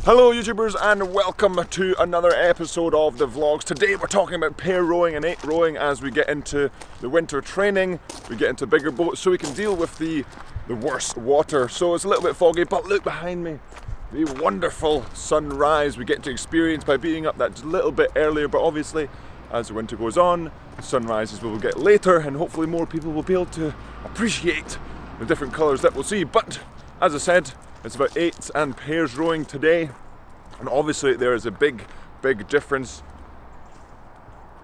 Hello YouTubers and welcome to another episode of the vlogs. Today we're talking about pair rowing and 8 rowing as we get into the winter training. We get into bigger boats so we can deal with the worst water. So it's a little bit foggy, but look behind me. The wonderful sunrise we get to experience by being up that little bit earlier, but obviously as the winter goes on, the sunrises will get later and hopefully more people will be able to appreciate the different colours that we'll see. But as I said, it's about 8s and pairs rowing today, and obviously there is a big difference.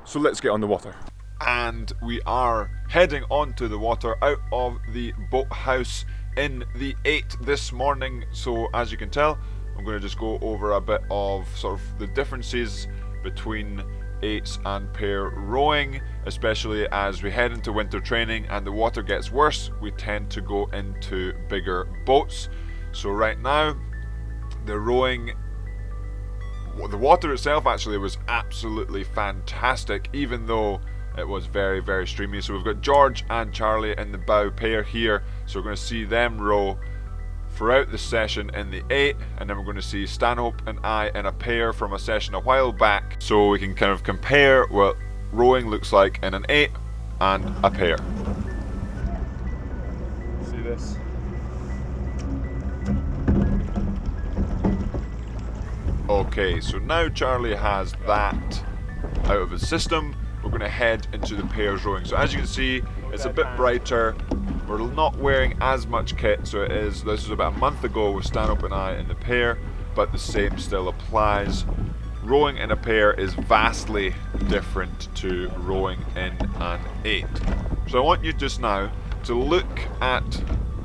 So let's get on the water. And we are heading onto the water out of the boathouse in the 8 this morning. So as you can tell, I'm going to just go over a bit of sort of the differences between 8s and pair rowing, especially as we head into winter training and the water gets worse. We tend to go into bigger boats. So right now, the water itself actually was absolutely fantastic, even though it was very streamy. So we've got George and Charlie in the bow pair here, so we're going to see them row throughout the session in the 8, and then we're going to see Stanhope and I in a pair from a session a while back, so we can kind of compare what rowing looks like in an 8 and a pair. See this? Okay, so now Charlie has that out of his system, we're going to head into the pairs rowing. So as you can see, it's a bit brighter. We're not wearing as much kit, so this is about a month ago with Stanhope and I in the pair, but the same still applies. Rowing in a pair is vastly different to rowing in an 8. So I want you just now to look at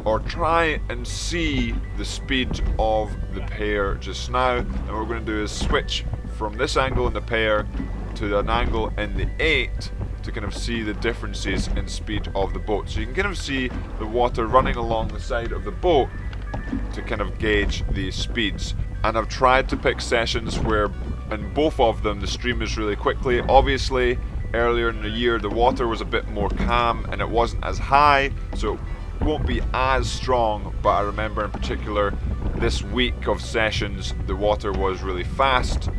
or try and see the speed of the pair just now, and what we're going to do is switch from this angle in the pair to an angle in the 8 to kind of see the differences in speed of the boat. So you can kind of see the water running along the side of the boat to kind of gauge the speeds. And I've tried to pick sessions where in both of them the stream is really quickly. Obviously earlier in the year the water was a bit more calm and it wasn't as high, so it won't be as strong, but I remember in particular this week of sessions the water was really fast.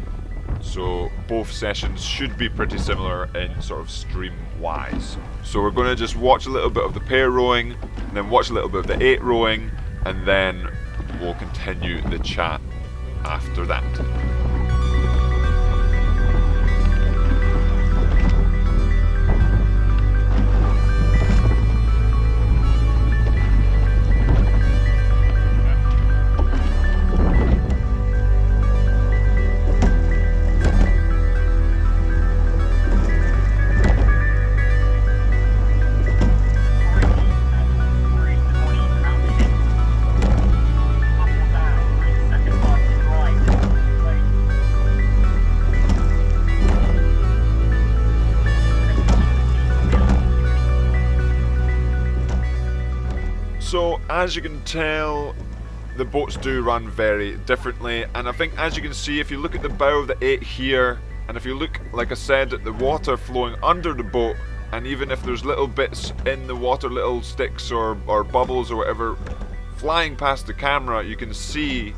So both sessions should be pretty similar in sort of stream wise. So we're going to just watch a little bit of the pair rowing, and then watch a little bit of the 8 rowing, and then we'll continue the chat after that. So as you can tell, the boats do run very differently, and I think as you can see, if you look at the bow of the 8 here, and if you look, like I said, at the water flowing under the boat, and even if there's little bits in the water, little sticks or bubbles or whatever flying past the camera, you can see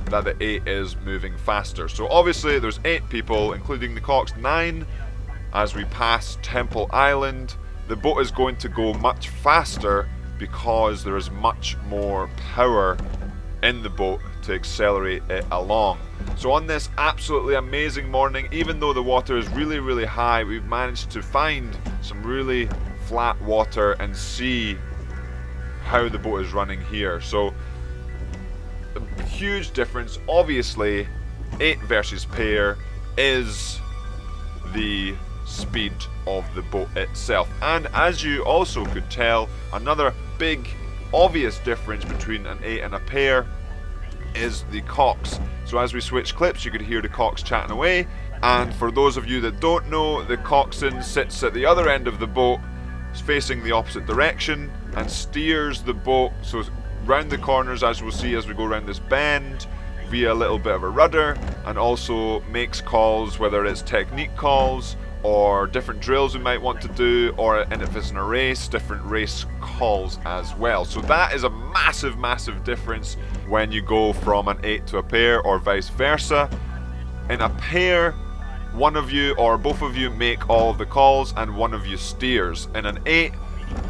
that the 8 is moving faster. So obviously there's 8 people, including the Cox 9. As we pass Temple Island, the boat is going to go much faster because there is much more power in the boat to accelerate it along. So on this absolutely amazing morning, even though the water is really high, we've managed to find some really flat water and see how the boat is running here. So a huge difference. Obviously 8 versus pair is the speed of the boat itself, and as you also could tell, another big obvious difference between an 8 and a pair is the Cox. So as we switch clips, you could hear the Cox chatting away, and for those of you that don't know, the coxswain sits at the other end of the boat, facing the opposite direction, and steers the boat so round the corners, as we'll see as we go around this bend, via a little bit of a rudder, and also makes calls, whether it's technique calls or different drills we might want to do, and if it's in a race, different race calls as well. So that is a massive difference when you go from an 8 to a pair or vice versa. In a pair, one of you or both of you make all of the calls and one of you steers. In an 8,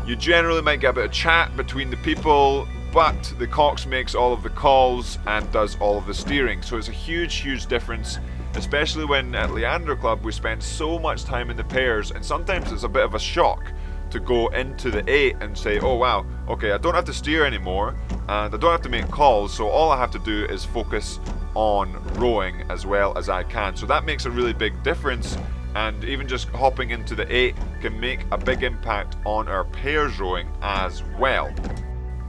you generally might get a bit of chat between the people, but the cox makes all of the calls and does all of the steering. So it's a huge difference, especially when at Leander Club we spend so much time in the pairs, and sometimes it's a bit of a shock to go into the 8 and say, oh wow, okay, I don't have to steer anymore and I don't have to make calls, so all I have to do is focus on rowing as well as I can. So that makes a really big difference, and even just hopping into the 8 can make a big impact on our pairs rowing as well.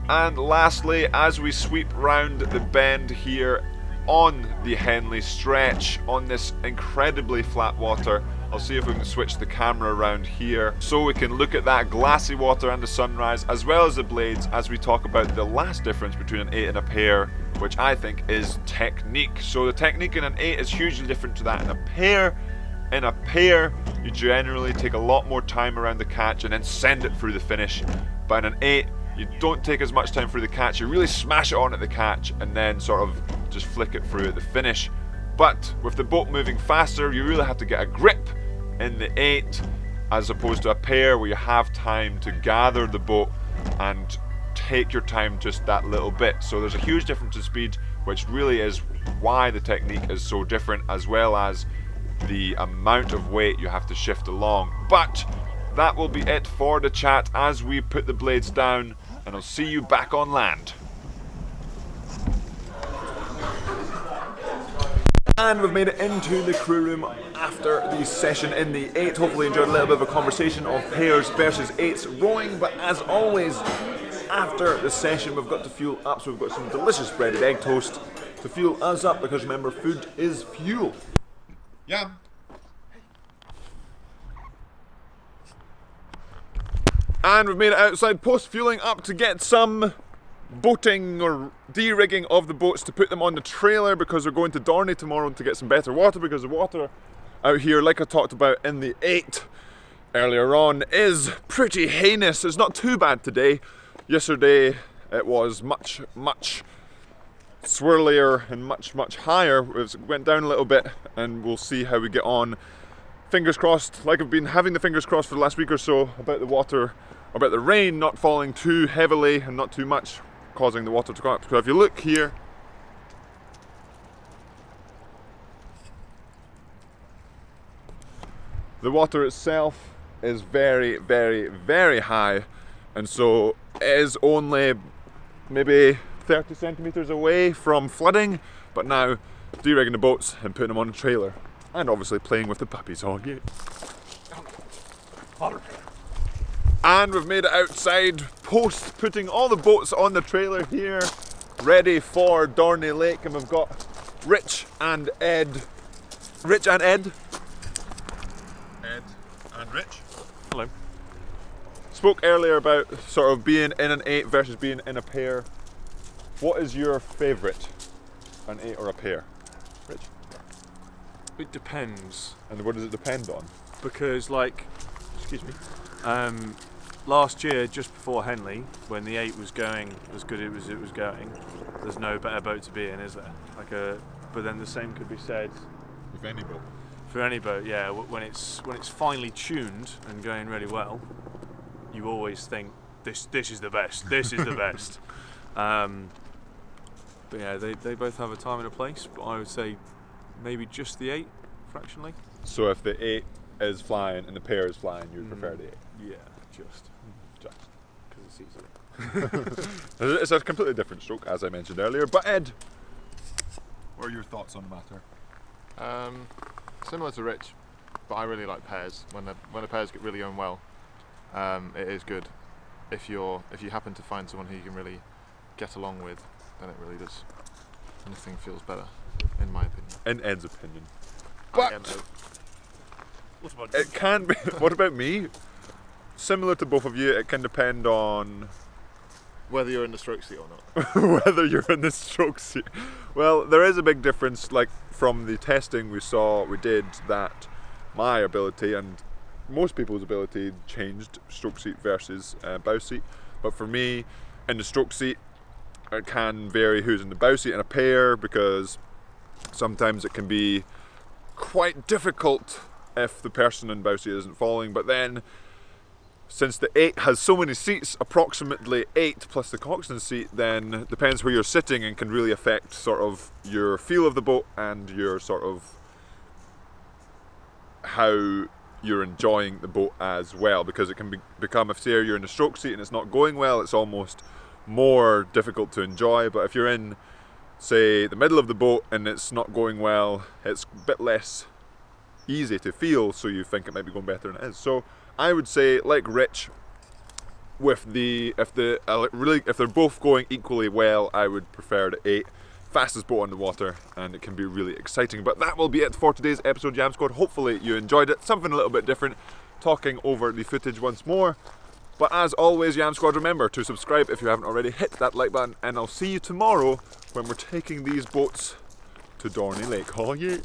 And lastly, as we sweep round the bend here on the Henley stretch, on this incredibly flat water, I'll see if we can switch the camera around here so we can look at that glassy water and the sunrise, as well as the blades, as we talk about the last difference between an 8 and a pair, which I think is technique. So the technique in an 8 is hugely different to that in a pair. In a pair, you generally take a lot more time around the catch and then send it through the finish. But in an 8, you don't take as much time through the catch, you really smash it on at the catch and then sort of just flick it through at the finish. But with the boat moving faster, you really have to get a grip in the 8, as opposed to a pair where you have time to gather the boat and take your time just that little bit. So there's a huge difference in speed, which really is why the technique is so different, as well as the amount of weight you have to shift along. But that will be it for the chat as we put the blades down, and I'll see you back on land. And we've made it into the crew room after the session in the 8. Hopefully enjoyed a little bit of a conversation of pairs versus 8s rowing, but as always, after the session we've got to fuel up, so we've got some delicious breaded egg toast to fuel us up, because remember, food is fuel. Yeah. And we've made it outside post-fueling up to get some boating or de-rigging of the boats to put them on the trailer, because we're going to Dorney tomorrow to get some better water, because the water out here, like I talked about in the 8 earlier on, is pretty heinous. It's not too bad today. Yesterday it was much swirlier and much higher. It went down a little bit, and we'll see how we get on. Fingers crossed, like I've been having the fingers crossed for the last week or so, about the water, about the rain not falling too heavily and not too much, causing the water to come up. So if you look here, the water itself is very high, and so it is only maybe 30 centimeters away from flooding. But now de-rigging the boats and putting them on a trailer, and obviously playing with the puppies all year. And we've made it outside post putting all the boats on the trailer here, ready for Dorney Lake, and we've got Rich and Ed. Ed and Rich. Hello. Spoke earlier about sort of being in an 8 versus being in a pair. What is your favourite, an 8 or a pair? Rich? It depends. And what does it depend on? Because, like, excuse me, last year, just before Henley, when the 8 was going as good as it was going, there's no better boat to be in, is there? But then the same could be said With any boat. for any boat. Yeah, when it's finally tuned and going really well, you always think this is the best. This is the best. But yeah, they both have a time and a place. But I would say maybe just the 8 fractionally. So if the 8 is flying and the pair is flying, you would prefer the 8? Yeah, just because it's easier. It's a completely different stroke, as I mentioned earlier. But Ed, what are your thoughts on the matter? Similar to Rich, but I really like pairs. When the pairs get really going well, it is good. If you happen to find someone who you can really get along with, then it really does. Anything feels better, in my opinion. In Ed's opinion. But What about it can be. What about me? Similar to both of you, it can depend on whether you're in the stroke seat or not. whether you're in the stroke seat. Well, there is a big difference. Like from the testing we did that my ability and most people's ability changed stroke seat versus bow seat. But for me, in the stroke seat, it can vary who's in the bow seat in a pair, because sometimes it can be quite difficult if the person in bow seat isn't following. But then, since the 8 has so many seats, approximately 8 plus the coxswain seat, then depends where you're sitting and can really affect sort of your feel of the boat and your sort of how you're enjoying the boat as well, because it can become, if say you're in the stroke seat and it's not going well, it's almost more difficult to enjoy. But if you're in, say, the middle of the boat and it's not going well, it's a bit less easy to feel, so you think it might be going better than it is. So I would say, like Rich, with if they're both going equally well, I would prefer the 8. Fastest boat on the water, and it can be really exciting. But that will be it for today's episode, Jam Squad. Hopefully you enjoyed it. Something a little bit different, talking over the footage once more. But as always, Jam Squad, remember to subscribe if you haven't already. Hit that like button, and I'll see you tomorrow when we're taking these boats to Dorney Lake. Oh yeah!